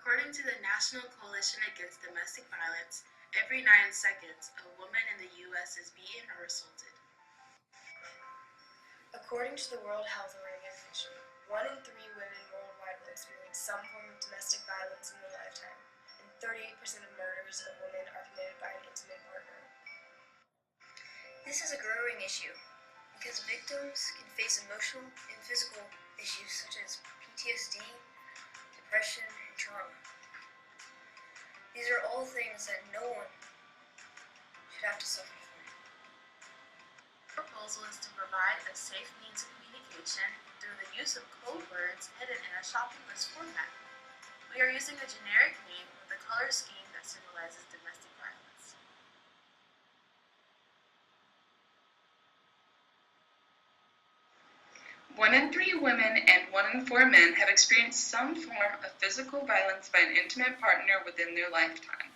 According to the National Coalition Against Domestic Violence, every 9 seconds, a woman in the U.S. is beaten or assaulted. According to the World Health Organization, 1 in 3 women worldwide will experience some form of domestic violence in their lifetime, and 38% of murders of women are committed by an intimate partner. This is a growing issue because victims can face emotional and physical issues such as PTSD, depression, and trauma. These are all things that no one should have to suffer from. The proposal is to provide a safe means of communication through the use of code words hidden in a shopping list format. We are using a generic name with a color scheme that symbolizes domestic violence. One in 3 women and 1 in 4 men have experienced some form of physical violence by an intimate partner within their lifetime.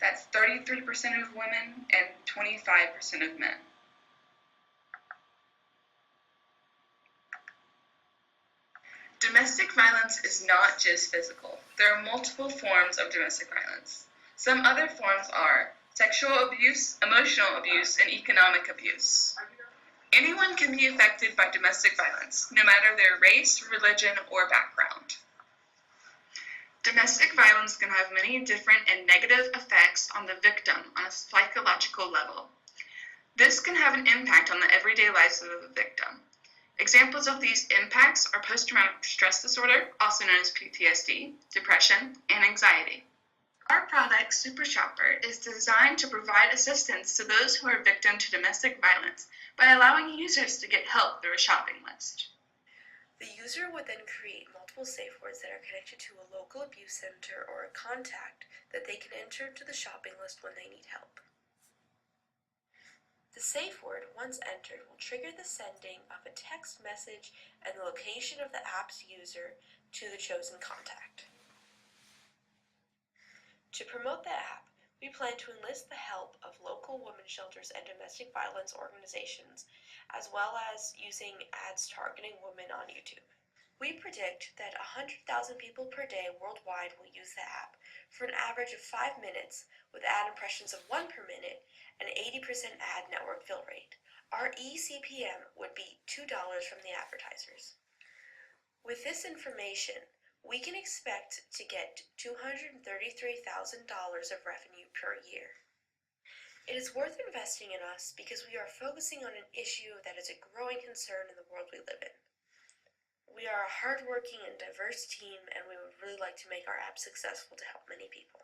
That's 33% of women and 25% of men. Domestic violence is not just physical. There are multiple forms of domestic violence. Some other forms are sexual abuse, emotional abuse, and economic abuse. Anyone can be affected by domestic violence, no matter their race, religion, or background. Domestic violence can have many different and negative effects on the victim on a psychological level. This can have an impact on the everyday lives of the victim. Examples of these impacts are post-traumatic stress disorder, also known as PTSD, depression, and anxiety. Our product, Super Shopper, is designed to provide assistance to those who are victim to domestic violence by allowing users to get help through a shopping list. The user would then create multiple safe words that are connected to a local abuse center or a contact that they can enter to the shopping list when they need help. The safe word, once entered, will trigger the sending of a text message and the location of the app's user to the chosen contact. To promote the app, we plan to enlist the help of local women's shelters and domestic violence organizations, as well as using ads targeting women on YouTube. We predict that 100,000 people per day worldwide will use the app for an average of 5 minutes, with ad impressions of 1 per minute and 80% ad network fill rate. Our eCPM would be $2 from the advertisers. With this information, we can expect to get $233,000 of revenue per year. It is worth investing in us because we are focusing on an issue that is a growing concern in the world we live in. We are a hardworking and diverse team, and we would really like to make our app successful to help many people.